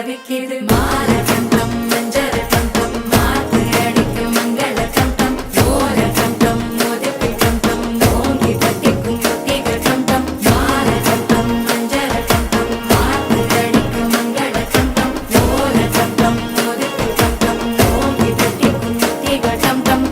தவிக்குது மாற கண்டம் மஞ்சர கண்டம் மாத்து அடிக்கும் மங்கள கண்டம் ஓர கண்டம் மோதிப்பி கண்டம் ஓங்கி பட்டிக்கும் முத்திக கண்டம் மாற கண்டம் மஞ்சர கண்டம் மாத்து அடிக்கும் மங்கள கண்டம் ஓர கண்டம் மோதிப்பி கண்டம் ஓங்கி பட்டிக்கும் முத்திக கண்டம்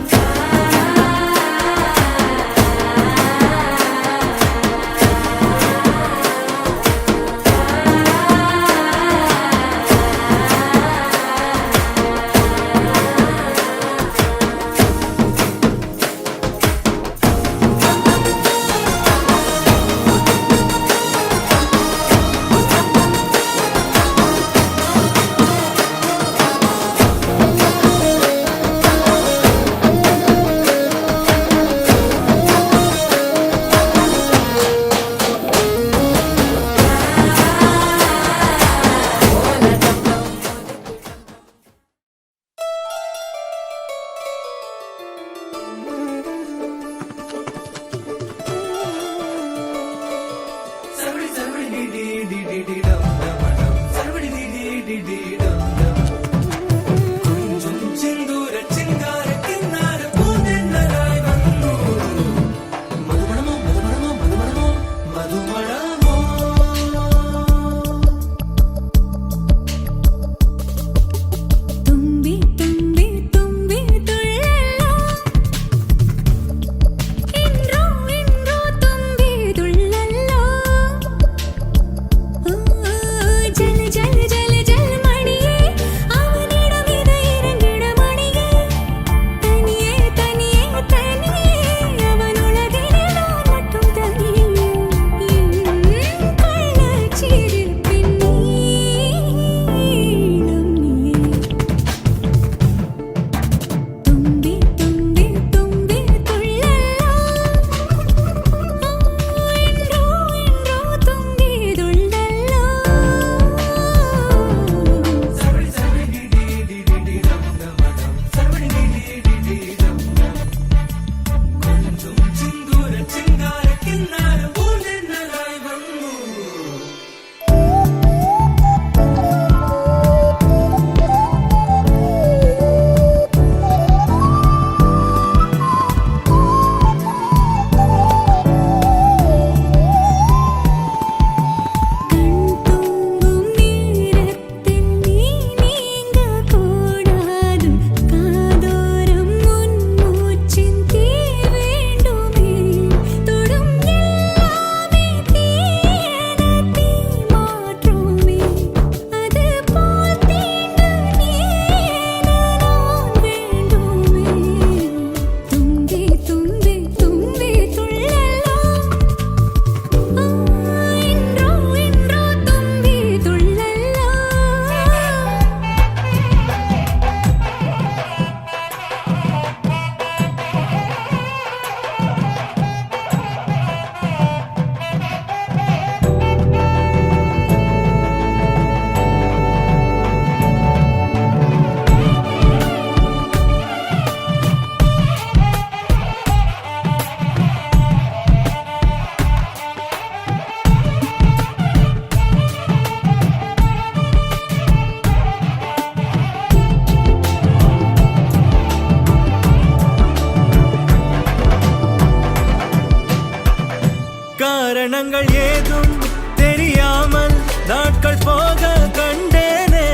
காரணங்கள் ஏதும் தெரியாமல் நாட்கள் போக கண்டேனே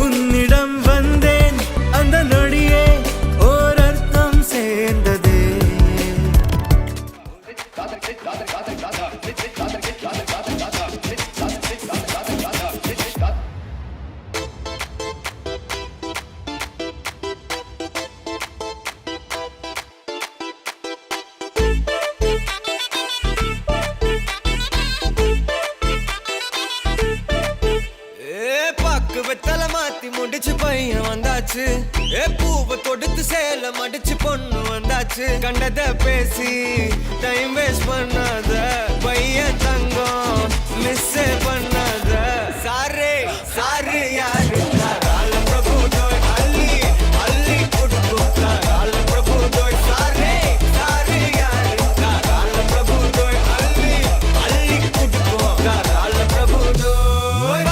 உன்னிடம் வந்தேன் அந்த நொடியே ஓர் அர்த்தம் சேர்ந்ததே வெத்தல மாத்தி முடிச்சு பையன் வந்தாச்சு பூவை தொடுத்து சேலம் அடிச்சு பொண்ணு வந்தாச்சு கண்டத பேசி டைம் வேஸ்ட் பண்ணாத பையன் தங்கம் மிஸ் பண்ணாத சாரே சாரு யாரு பிரபு தோய் அள்ளி அள்ளி கொடுக்கும் பிரபு தோய் சாரே சாரு யாரு பிரபு தோய் அள்ளி அள்ளி கொடுக்கும் பிரபு தோய்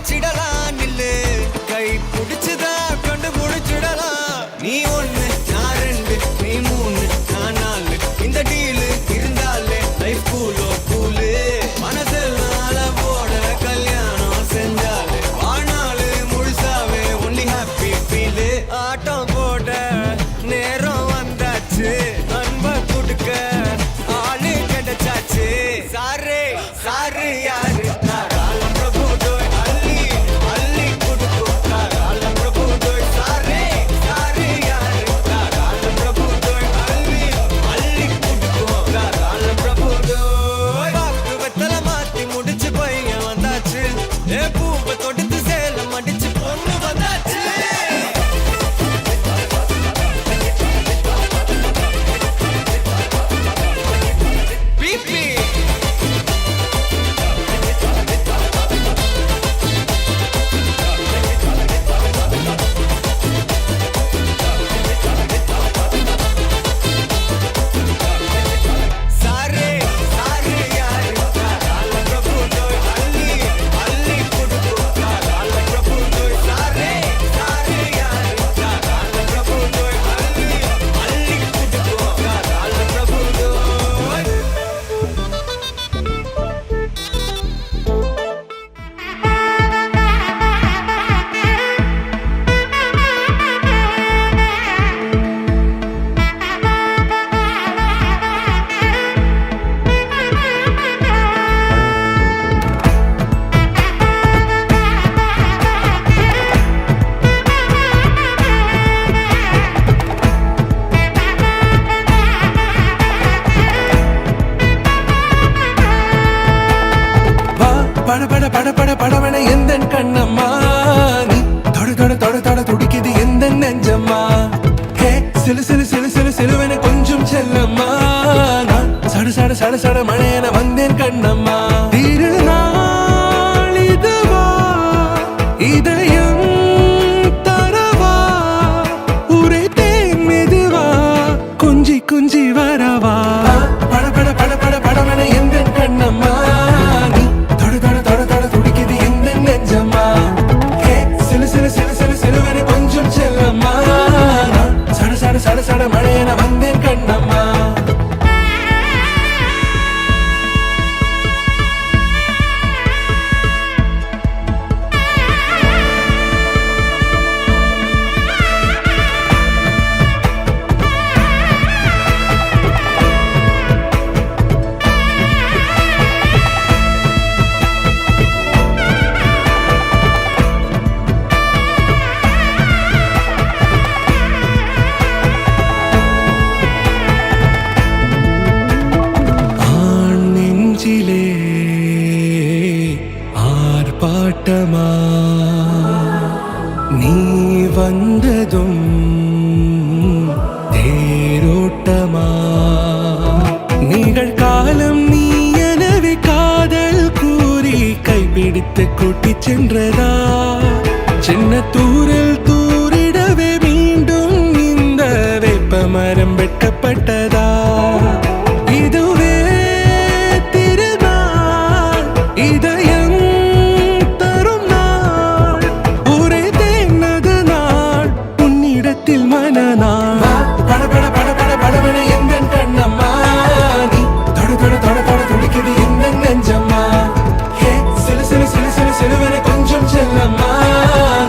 வச்சிடலாம் நில்லு கை பிடிச்சுதா கண்டு முடிச்சிடலாம் நீ ஒண்ணு நான் ரெண்டு நீ மூணு நான் நாலு இந்த டீலு இருந்தாலே லைஃப் கூலோ கூலு மனசெல்லாம் போட கல்யாணம் செஞ்சாலே வாழ்நாளு முழுசாவே ஒன்லி ஹாப்பி ஃபீலு ஆட்டம் போட நேரம் வந்தாச்சு அன்ப கொடுக்க ஆளு கிடைச்சாச்சு சாரு சாரு யாரு தாராளம் பிரபு டோய் அள்ளி அள்ளி கொடுக்கும் தாராளம் பிரபு டோய் சாரு சாரு யாரு தாராளம் பிரபு டோய் அள்ளி அள்ளி கொடுக்கும் தாராளம் பிரபு டோய் பாக்கு வெத்தல மாத்தி முடிச்சு பையன் வந்தாச்சு ஏ பூவை தொடுத்து சேலம் அடிச்சு பொண்ணு வந்தாச்சு பிபி சாரே சாரே யாரு தாராளம் பிரபு டோய் அள்ளி அள்ளி கொடுக்கும் தாராளம் பிரபு டோய் சாரே சாரே யாரு தாராளம் பிரபு டோய் அள்ளி அள்ளி கொடுக்கும் தாராளம் பிரபு டோய் வா பட பட பட பட படவன எந்தன் கண்ணம்மா நீ தொட தொட தொட தொட துடிக்குது எந்த நெஞ்சம்மா ஹே சிலு சிலு சிலு சிலு சிலுவன கொஞ்சம் செல்லம்மா நான் சட சட சட சட மழையன வந்தேன் கண்ணம்மா திருநாள் இதுவா இதயம் தரவா உரைத்தேன் மெதுவா குஞ்சி குஞ்சி வரவா பட பட பட பட படவன எந்தன் கண்ணம்மா நீ தொட தொட தொட தொட துடிக்குது எந்த நெஞ்சம்மா ஹே சிலு சிலு சிலு சிலு சிலுவன கொஞ்சம் செல்லம்மா நான் சட சட சட சட மழையன வந்தேன் கண்ணம்மா ஆண் நெஞ்சிலே ஆர்ப்பாட்டமா நீ வந்ததும் தேரோட்டமா நிகழ்காலம் நீ எனவே காதல் கூறி கைப்பிடித்து கூட்டிச் சென்றதா சின்ன தூரல் தூரிடவே மீண்டும் இந்த வேப்ப மரம் வெட்டப்பட்டதா இதுவே திருநாள் இதயம் தரும் நாள் ஒரே தேனது நாள் உன்னிடத்தில் மனநாள் பட பட பட பட படவன எந்தன் கண்ணம்மா நீ தொட தொட தொட தொட துடிக்குது எந்த நெஞ்சம்மா ஹே சிலு சிலு சிலு சிலு சிலுவன கொஞ்சம் செல்லம்மா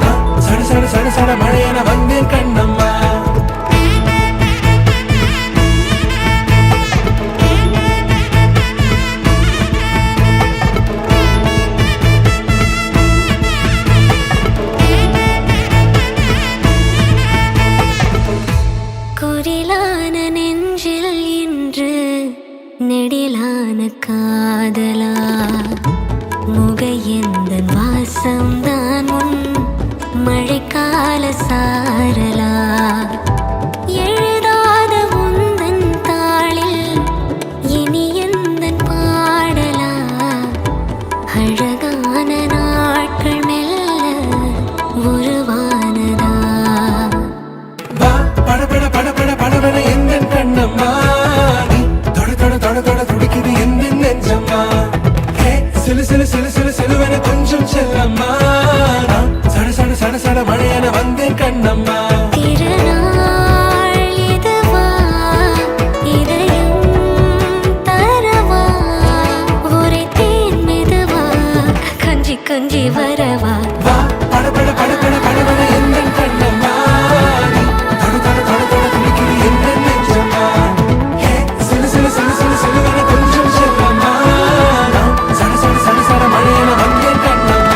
நான் சட சட சட சட மழையன வந்தேன் கண்ணம்மா குரிலான நெஞ்சில் இன்று நெடிலான காதலா முக எந்த வாசம்தான் உன் மழைக்கால சாரலா எழுதாத உந்தன் தாளில் இனி எந்தன் பாடலா அழகான நாட்கள் மெல்ல உருவானதா வா பட பட பட பட படவன எந்தன் கண்ணம்மா நீ தொட தொட தொட தொட துடிக்குது எந்த நெஞ்சம்மா ஹே சிலு சிலு சிலு சிலு சிலுவன கொஞ்சம் செல்லம்மா வந்தேன் கண்ணம்மா. திருநாள் இதுவா, இதயம் தரவா, ஒரே தேன் மெதுவா, கொஞ்சி கொஞ்சி வரவா. வா படபட படபட படபட எந்தன் கண்ணம்மா, நீ தொடு தொடு தொடு தொடு துடிக்குது எந்தன் நெஞ்சம்மா. ஹே சிலு சிலு சிலு சிலு சிலுவென கொஞ்சம் செல்லம்மா, நான் சட சட சட சட மழையென வந்தேன் கண்ணம்மா.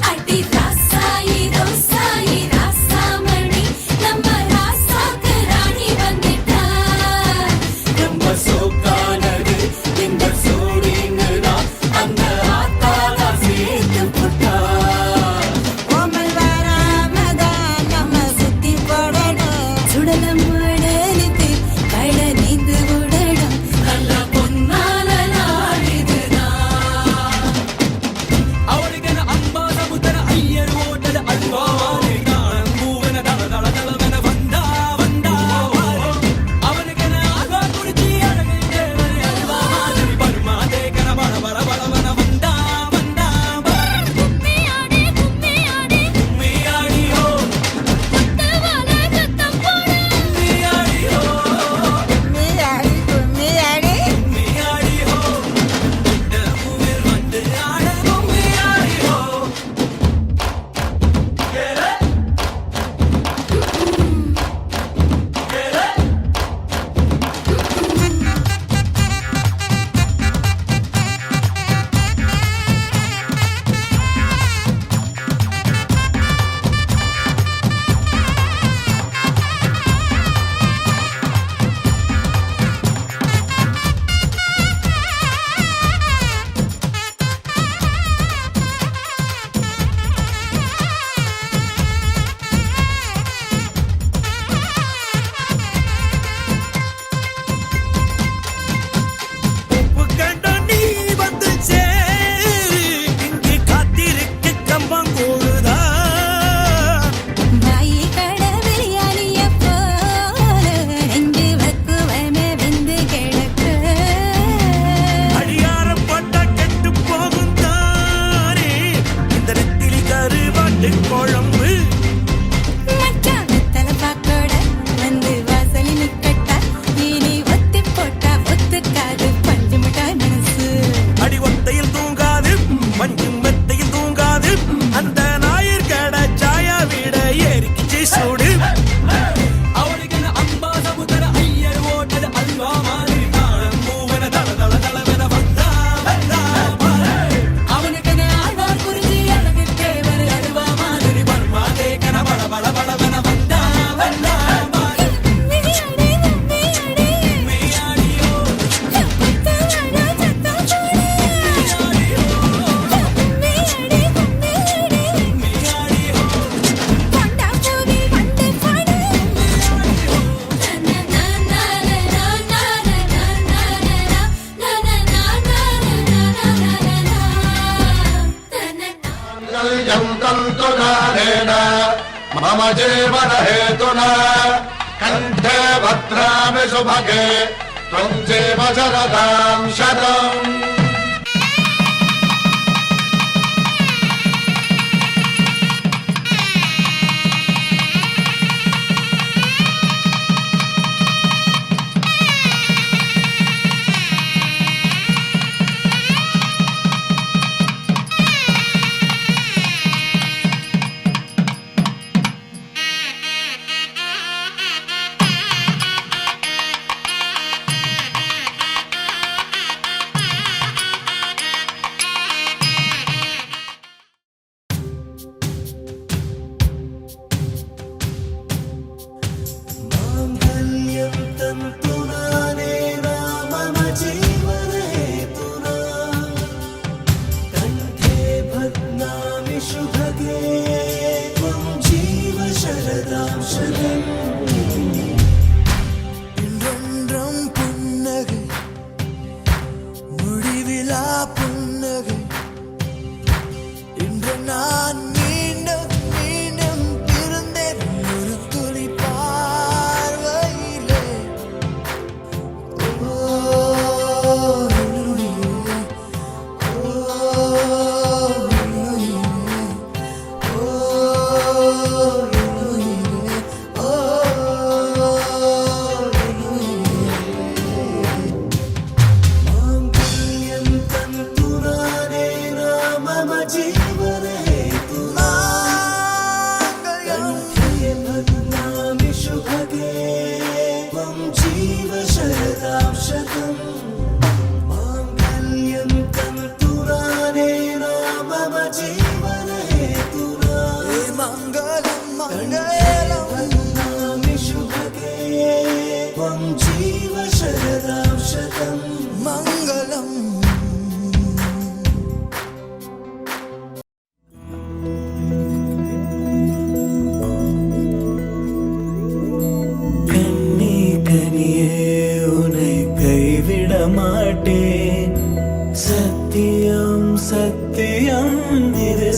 அடி ராசாயி ரோசாயி ராசாமணி நம்ம ராசாக்கு ராணி வந்துட்டா. ரொம்ப சோக்கானது இந்த சோடிங்கடா, அந்த ஆத்தாளா சேர்த்து புட்டா. கோமல் வராமதான் நம்ம சுத்தி போடணும். சுடலம் உடலுக்கு கழ நீந்து விடணும். நல்ல பொன்னால நாடுதுதான். கும்மியாடி கும்மியாடி வாயி கடை பிரியாணிய போல நெஞ்சு வக்குவமே வெந்து கிடக்கு. மச்சான் வெத்தலை பாக்கோட வந்து வாசலில் நிக்கட்டா. இனி ஒத்தி போட்டா ஒத்துக்காது பஞ்சு மிட்டாய் மனசு. அடி ஒத்தையில் தூங்காது மஞ்சும் மெத்தையில் தூங்காது அந்த ஞாயிறு கடை சாயா விட ஏறிக்கிச்சு சூடு அவனுக்கென ஆழ்வார் குறிஞ்சி அழகு தேவர் அருவா மாதிரி பர்மாதே கன பட பட படவன வந்தா வந்தா பாரு. கும்மியாடி கும்மியாடி மெய்யாடியோ புத்தவன சத்தம் போடு. கும்மியாடி கும்மியாடி மெய்யாடியோ கொண்டா பூவி வந்து பாடு. मम जीवन हेतुना कंठे भद्रामि सुभगे त्वं जीव शरदां शतम्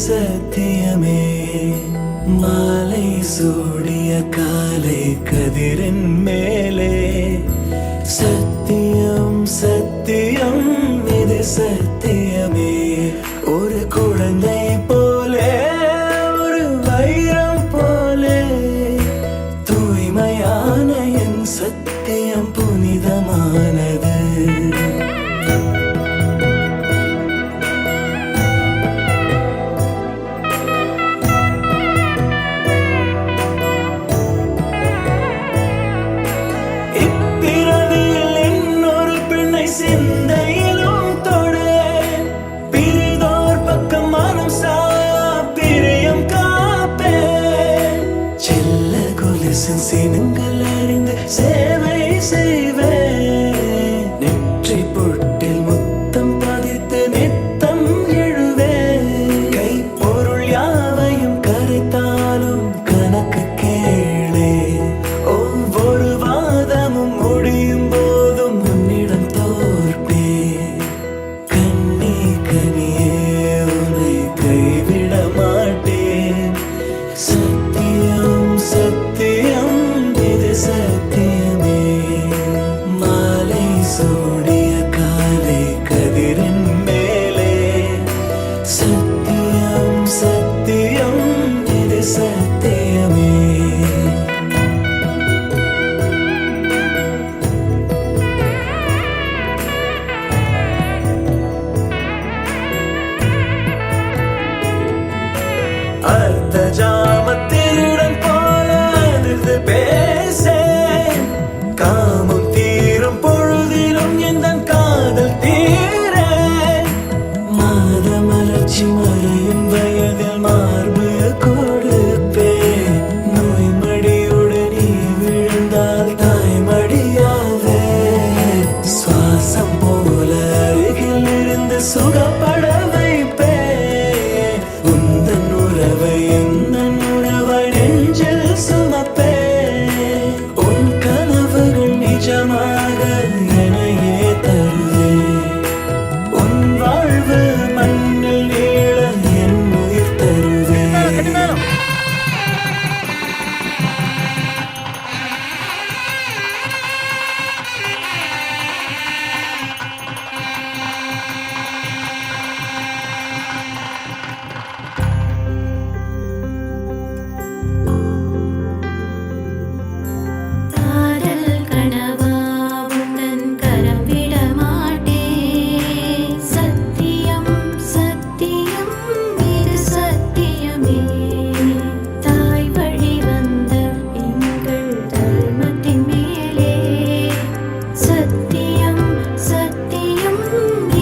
சத்தியமே மாலை சூடிய காலை கதிரின் மேலே சத்தியம் சத்தியம் இது சத்தியமே ஒரு குழந்தை போலே ஒரு வைரம் போலே தூய்மையான என் சத்தியம் புனிதமானது இப்பிறவியில் இன்னொரு பெண்ணை சிந்தையிலும் தொடு பிரிதோர் பக்கம் மனம் சாயா பிரியம் காப்பே செல்ல கொலுசின் சினங்கள் அறிந்து சேவை செய்வேன் நெற்றி பொட்டில் முத்தம் பதித்து நித்தம் எழுவேன் கை பொருள் யாவையும் கரைத்தாலும் கணக்கு கேளே ஒவ்வொரு வாதமும் முடியும் போதும் உன்னிடம் தோற்பே கண்ணே கனியே உன்னை கைவிட மாட்டேன் சத்தியம் சத்தியம் இது சத்தியமே மாலை சூடிய காலை கதிரின் மேலே சத்தியம் சத்தியம் இது சத்தியமே அர்த்த ஜாமத்திருடன் போல அதிர்ந்து பேசேன் காமம் தீரும் பொழுதிலும் எந்த காதல் தீர மாத மலர்ச்சி மறையும் வயதில் மார்பு கொடுப்பேன் நோய் மடியோடு நீ விழுந்தால் தாய்மடியாவே சுவாசம் போல அருகில் இருந்து சுகப்பட வைப்பேன் உந்தன் உறவை எந்தன் உறவை நெஞ்சில் சுமப்பேன் உன் கனவுகள் நிஜமாக எனையே தருவேன் உன் வாழ்வு மண்ணில் நீள என் உயிர் தருவேன் காதல் கனவா உந்தன் கரம் விட மாட்டேன் சத்தியம் சத்தியம் இது சத்தியமே தாய் வழி வந்த எங்கள் தர்மத்தின் மேலே சத்தியம் சத்தியம்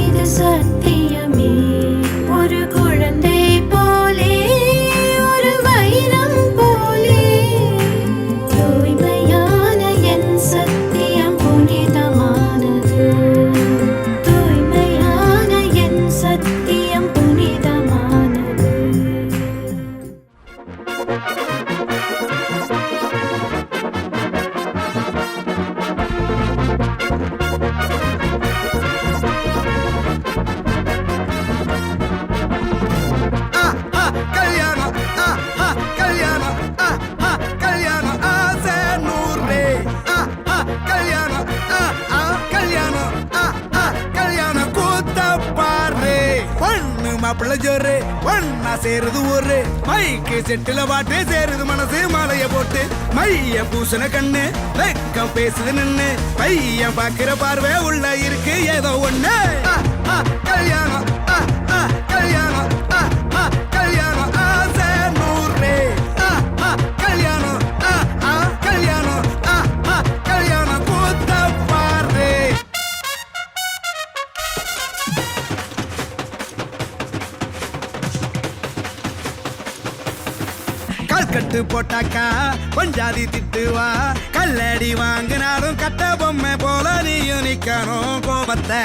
இது சத்தியமே ஒரு குழந்தை போலே ஒரு வைரம் போலே தூய்மையான என் சத்தியம் புனிதமானது தூய்மையான என் சத்தியம் புனிதமானது கல்யாணம் கல்யாணம் கல்யாணம் ஆசை நூறு கல்யாணம் கல்யாணம் கல்யாணம் கூத்த பாரு பொண்ணு மாப்பிள்ள ஜோரு ஒன்னா சேருது ஒரு மைக்கு செட்டுல பாட்டு சேருது மனசு மாலைய போட்டு மைய பூசண கண்ணு வெக்கம் பேசுது நின்னு பையன் பாக்குற பார்வை உள்ள இருக்கு ஏதோ ஒண்ணு கல்யாணம் கல்யாணம் கல்யாணம் ஆசை நூறு கல்யாணம் கல்யாணம் கல்யாணம் கூத்த பாரு கல்கட்டு போட்டாக்கா பஞ்சாதி திட்டுவா கல்லடி வாங்கினாலும் கட்ட பொம்மை போல நீயும் நிக்கணும் கோபத்தை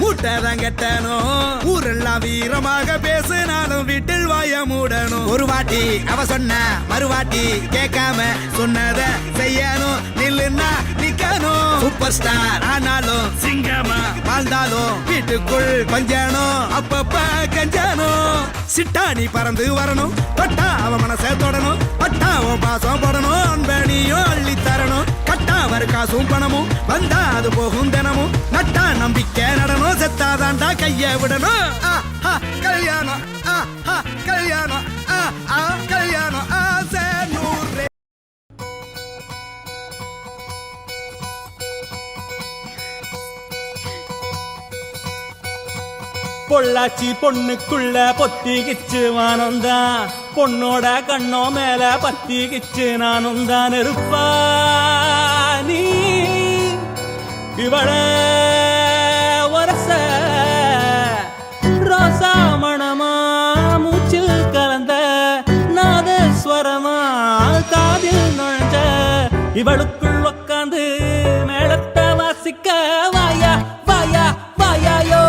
மூட்டதான் கட்டணும் ஊரெல்லாம் வீரமாக பேசினாலும் வீட்டில் வாய மூடணும் ஒரு வாட்டி அவ சொன்ன மறுவாட்டி கேட்காம சொன்னத செய்யணும் நில்லுன்னா நிக்கணும் சூப்பர் ஸ்டார் ஆனாலும் சிங்கமா வாழ்ந்தாலும் வீட்டுக்குள் பஞ்சானும் அப்பப்ப கஞ்சானும் சிட்டாணி பறந்து வரணும் தொட்டா அவன் மனசை தொடணும் பட்டா அவன் பாசம் போடணும் அன்பனியும் அள்ளி தரணும் கட்டா வரு காசும் பணமும் வந்தா அது போகும் தினமும் நட்டா நம்பிக்கை நடணும் செத்தாதாண்டா கைய விடணும் கல்யாணம் கல்யாணம் கல்யாணம் ஆசை நூறு. பொள்ளாச்சி பொண்ணுக்குள்ள பொத்திக்கிச்சு வானந்தான் பொண்ணோட கண்ணோ மேல பத்திக்கிச்சு நானும் தான் இருப்பா நீ இவள வரச ரோசா மணமா மூச்சில் கலந்த நாதஸ்வரமா காதில் நுழைஞ்ச இவளுக்குள் உக்காந்து மேளத்தை வாசிக்க வாயா வாயா வாயாயோ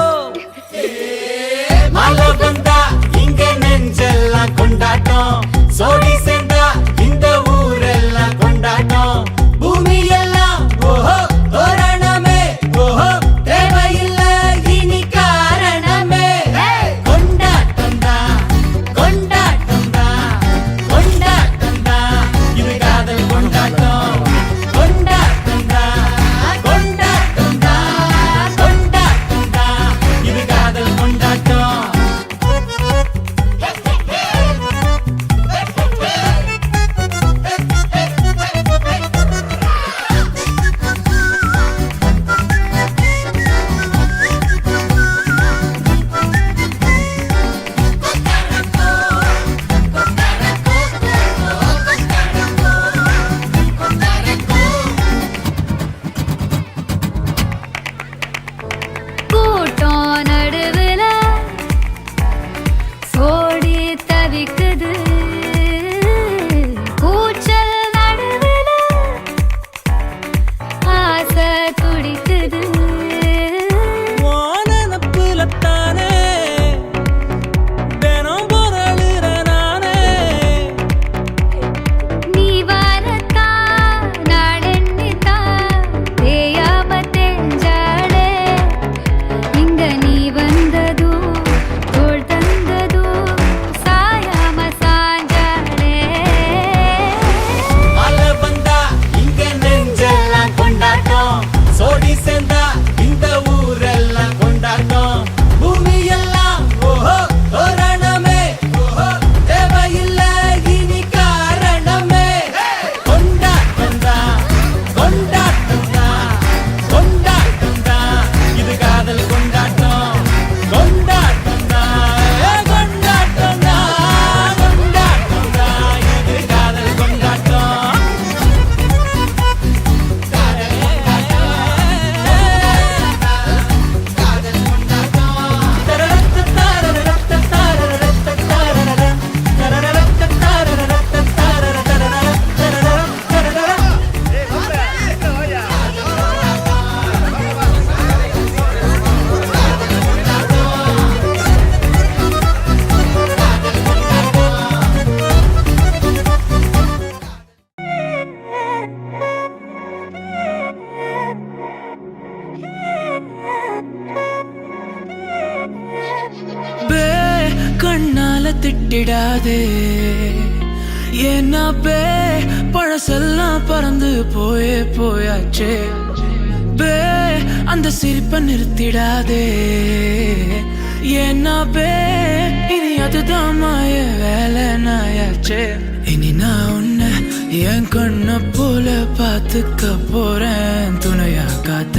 மழை வந்தா இங்க நெஞ்செல்லாம் கொண்டாட்டம் சோடி சேர்ந்தா இந்த ஊரெல்லாம் கொண்டாட்டம் பூமி எல்லாம் ஓஹோ தோரணமே ஓஹோ தேவையில்ல இனி காரணமே கொண்டாட்டம் தான் கொண்டாட்டம் தான் கொண்டாட்டம் தான் இது காதல் கொண்டாட்டம் கொண்டாட்டம் தான் கொண்டாட்டம் தான் கொண்டாட்டம் தான் இது காதல் கொண்டாட்டம். கூட்டம் நடுவுல சோடி தவிக்குது கூச்சல் நடுவுல ஆசை துடிக்குது வானப்புலத்தானே தினம் பொருளுற நானே நீ வரத்தா நாடெண்ணித்தா தேயாம தெஞ்சாடே இங்க நீ வந்ததோ தோள் தந்ததோ சாயாம சாஞ்சாடே மழை வந்தா இங்க நெஞ்செல்லாம் கொண்டாட்டம் சோடி சேர்ந்தா இந்த ஊரெல்லாம் கொண்டாட்டம் பூமி எல்லாம் ஓஹோ தோரணமே ஓஹோ தேவையில்ல இனி காரணமே கொண்டாட்டம் தான் கொண்டாட்டம் தான் கொண்டாட்டம் தான் இது காதல் கொண்டாட்டம் கொண்டாட்டம் தான் கொண்டாட்டம் தான் கொண்டாட்டம் தான் இது காதல் கொண்டாட்டம். பே கண்ணால திட்டிடாதே ஏன்னா பே பழசெல்லாம் பறந்து போயாச்சே பே அந்த சிரிப்பை நிறுத்திடாதே ஏன்னா பே இனி அதுதான் மாய வேலை நாயாச்சே இனி நான் உன்னை என் கண்ண போல பார்த்துக்க போறேன் துணையா காத்த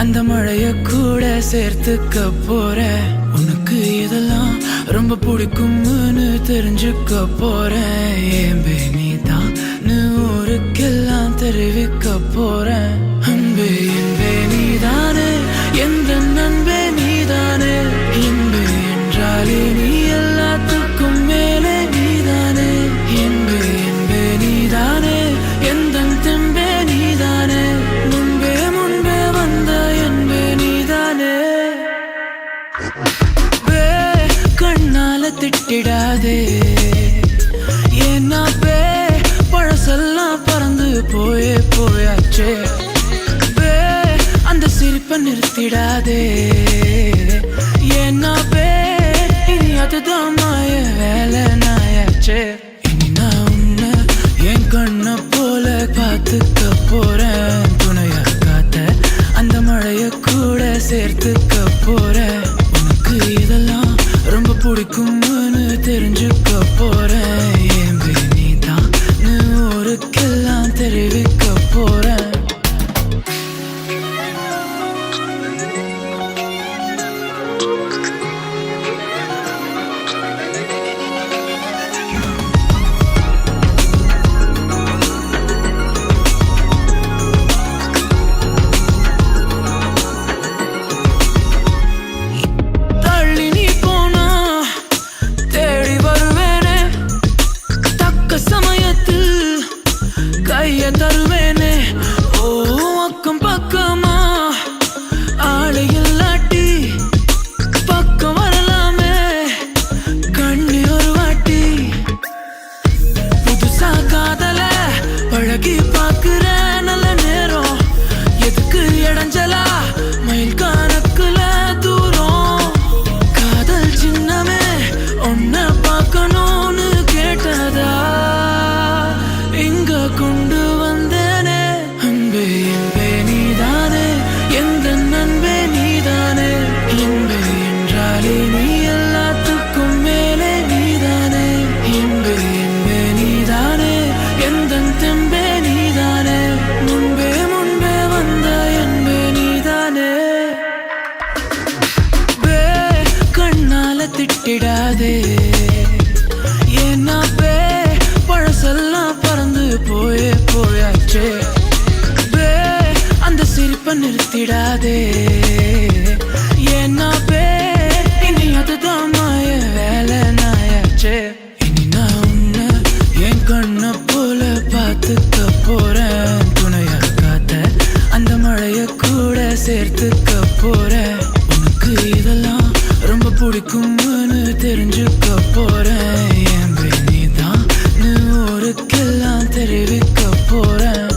அந்த மழைய கூட சேர்த்துக்க போறேன் உனக்கு இதெல்லாம் ரொம்ப பிடிக்கும்னு தெரிஞ்சுக்க போறேன் ஏன் நீதான் ஊருக்கெல்லாம் தெரிவிக்க போறேன் அன்பே என்பே நீதானே எந்த நண்பே நீதானே என்பே என்றாலே நீ எல்லாத்துக்கும் மேலே நீதானே என்பே என்பே நீதானே எந்த தெம்பே நீதானே முன்பே முன்பே வந்த என்பே நீதானே பே கண்ணால திட்டிடாதே ஏன்னா பே பழசெல்லாம் பறந்து போயாச்சே பே நிறுத்திடாதே என்ன இனி அதுதான் மாய வேலை நாயாச்சே இனி நான் உன்னை என் கண்ண போல பார்த்துக்க போறேன் துணையா காத்த அந்த மழைய கூட சேர்த்துக்க போறேன் உனக்கு இதெல்லாம் ரொம்ப பிடிக்கும்னு தெரிஞ்சுக்க போறேன் ஏன் நீதான் ஊருக்கெல்லாம் தெரிவிக்க போறேன் தருவேனே ஓ அக்கம் பக்கமா ஆளை இல்லாட்டி பக்கம் வரலாமே கண்ணி ஒரு வாட்டி புதுசா காதல பழகி பாக்குற நல்ல நேரம் எதுக்கு இடைஞ்சலா மயில் கணக்குல தூரம் காதல் சின்னமே ஒன்ன பார்க்கணும்னு கேட்டதா இங்க கொண்டு திட்டிடாதே ஏன்னா பழசெல்லாம் பறந்து போயாச்சே அந்த சிரிப்பை நிறுத்திடாதே ஏன்னா இனி அதுதான் மாய வேலை நாயாச்சே இனி நான் உன்னை என் கண்ண போல பார்த்துக்க போறேன் துணையா காத்த அந்த மழைய கூட சேர்த்துக்க போறேன் உனக்கு இதெல்லாம் ரொம்ப பிடிக்கும்னு தெரிஞ்சுக்க போறேன் என் நீதான் ஊருக்கெல்லாம் தெரிவிக்க போறேன்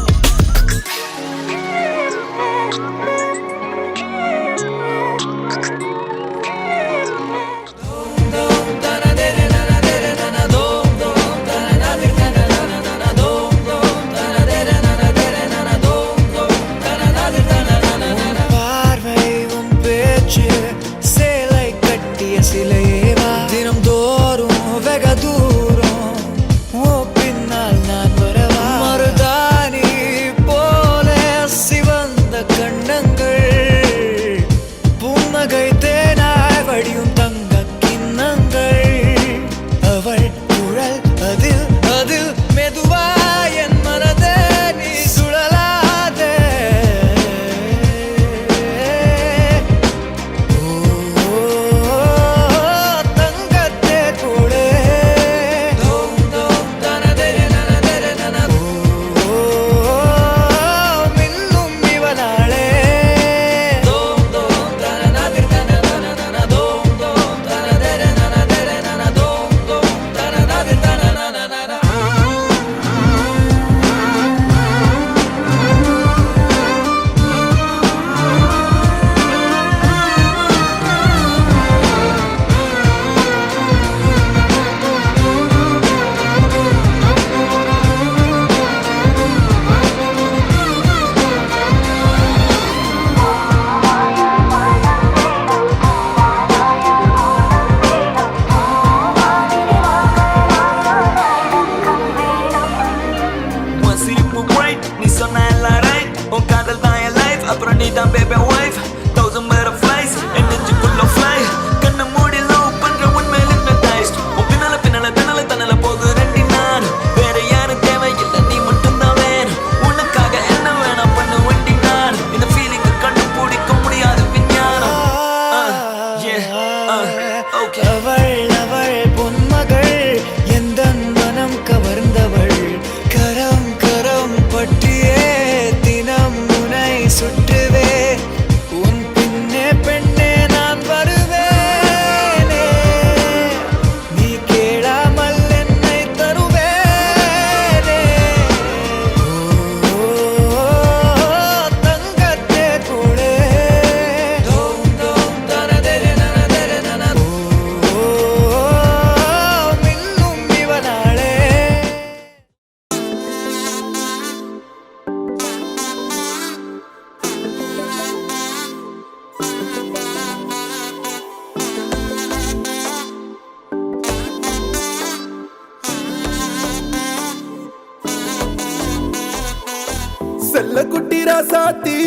செல்ல குட்டி ராசாத்தி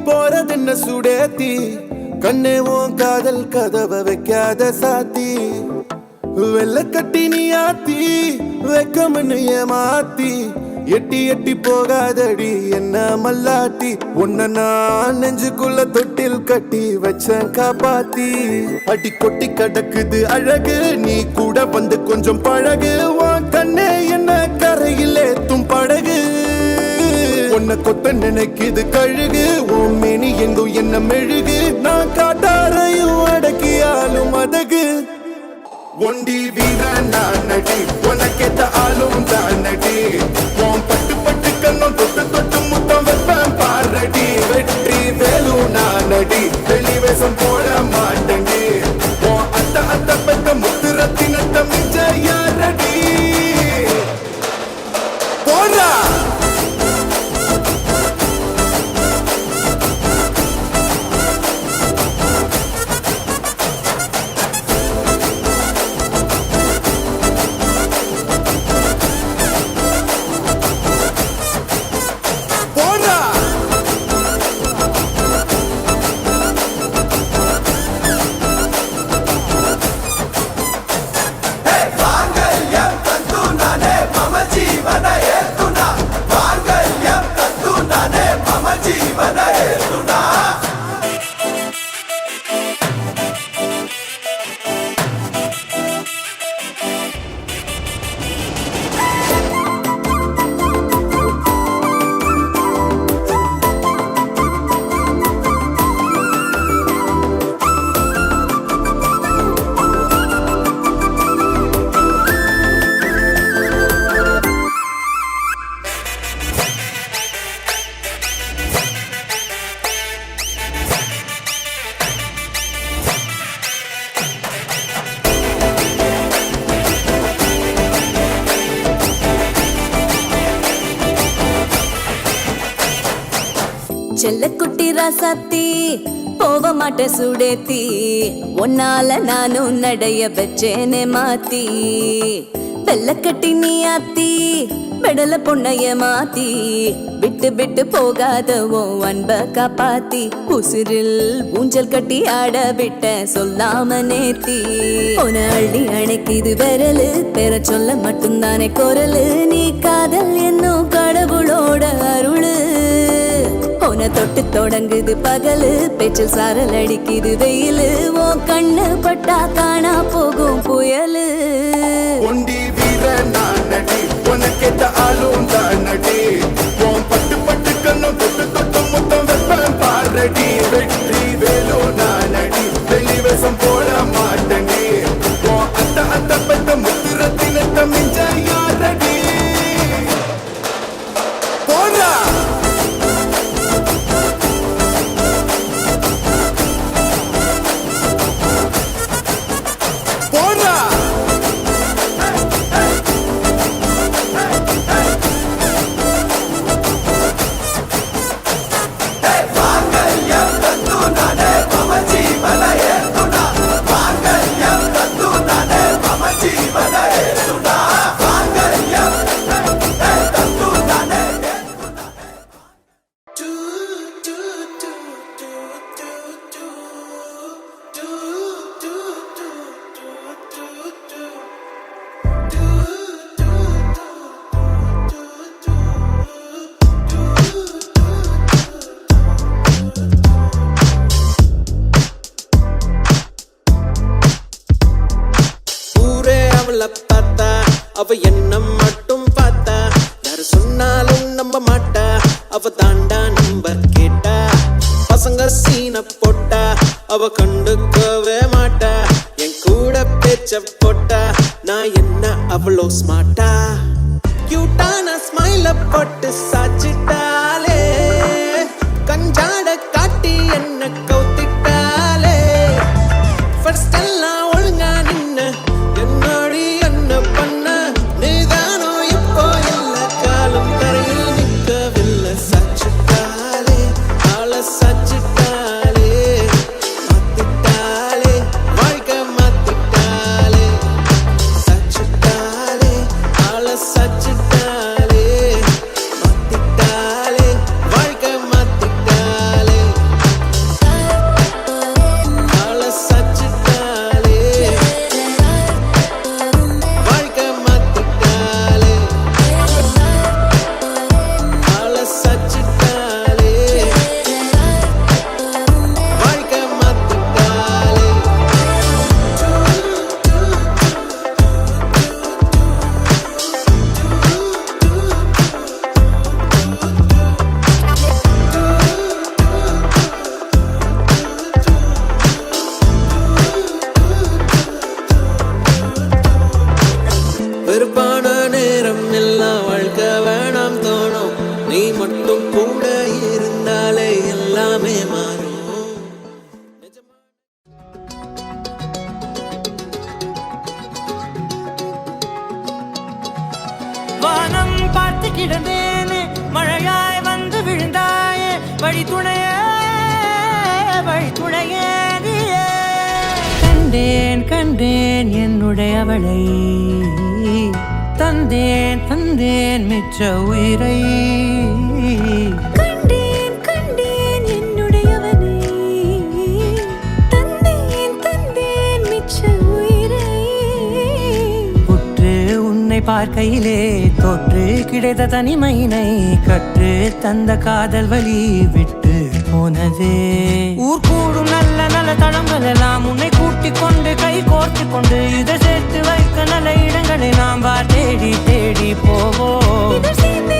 போறதென்ன சுடேத்தி கண்ணே உன் காதல் கதவை வைக்காத சாத்தி வெள்ள கட்டி நீ ஆத்தி வெக்கமன்னு ஏமாத்தி எட்டி எட்டி போகாதடி என்ன மல்லாட்டி உன்ன நான் நெஞ்சுக்குள்ள தொட்டில் கட்டி வச்சேன் காப்பாத்தி அடி கொட்டி கிடக்குது அழகு நீ கூட வந்து கொஞ்சம் பழகு உன் கண்ணே என்ன கரையில் ஏத்தும் படகு உன்னை கொத்த நினைக்குது கழுகு உன் மேனி எங்கும் என்ன மெழுகு நான் காட்டாரையும் அடக்கியாலும் அதகு ஒண்டி வீரன் நான் நடி உனக்கேத்த ஆளும் தான் நடி உன் பட்டு பட்டு கண்ணும் தொட்டு தொட்டு முத்தம் வைப்பேன் பாரடி வெற்றி வேலு நான் நடி வெளிவேசம் போட மாட்டேன் உன் அத்த அத்த பெத்த முத்து ரத்தினத்த மிஞ்ச யாரடி போடா செல்ல குட்டி ராசாத்தி போக மாட்ட சுடேத்தி உன்னால நானும் நடைய வச்சேனே மாத்தி வெள்ள கட்டி நீ ஆத்தி பெடல பொண்ணைய மாத்தி விட்டு விட்டு போகாதவோ அன்ப காப்பாத்தி உசிரில் ஊஞ்சல் கட்டி ஆட விட்ட சொல்லாம நேத்தி உன அள்ளி அணைக்குது விரலு பெற சொல்ல மட்டும்தானே குரலு நீ காதல் என்னும் கடவுளோட அருளு உன தொட்டு தொடங்குது பகலு பேச்சில் சாரல் அடிக்குது வெயிலு ஓ கண்ணு பட்டா காணா போகும் புயலு ஒண்டி வீரன் நான் நடி உனக்கேத்த ஆளும் தான் நடி உன் பட்டு பட்டு கண்ணும் தொட்டு தொட்டு முத்தம் வைப்பேன் பாரடி வெற்றி வேலு நான் நடி வெளிவேசம் போட மாட்டேன் உன் அத்த அத்த பெத்த முத்து ரத்தினத்த மிஞ்ச யாரடி போடா அவ என்ன மட்டும் பார்த்தா யாரு சொன்னாலும் நம்ப மாட்டா அவ தாண்டா நம்பர் கேட்டா பசங்க சீன போட்டா அவ கண்டுக்கவே மாட்டா என் கூட பேச்ச போட்டா நான் என்ன அவ்வளோ ஸ்மார்ட்டா கியூட்டான ஸ்மைல போட்டு சாச்சிட்டாலே கஞ்சாட காட்டி என்ன கவுத்திட்டாலே ஃபர்ஸ்ட் எல்லாம் ஒழுங்கா நின்னு என்னடி என்ன பண்ண நீதானோ இப்போ இல்ல காலம் கரையில் நிற்கவில்லை சாச்சிட்டாலே ஆள சாச்சிட்டாலே மாத்திட்டாலே வாழ்க்கை மாத்திட்டாலே சாச்சிட்டாலே ஆள சாச்சிட்டாலே மாத்திட்டாலே வழித்துணையே நீயே. கண்டேன் கண்டேன் என்னுடையவளை, தந்தேன் தந்தேன் மிச்ச உயிரை. கண்டேன் கண்டேன் என்னுடையவனை, தந்தேன் தந்தேன் மிச்ச உயிரை. உற்று உன்னை பார்க்கையிலே தொற்று கிடைத்த தனிமையினை கற்று தந்த காதல் வழி விட்டு போனதே. ஊர் கூடும் நல்ல நல்ல தளங்கள் எல்லாம் உன்னை கூட்டிக் கொண்டு கை கோர்த்து கொண்டு இதை சேர்த்து வைக்க நல்ல இடங்களை நாம் தேடி தேடி போவோம். இதழ் சேர்ந்து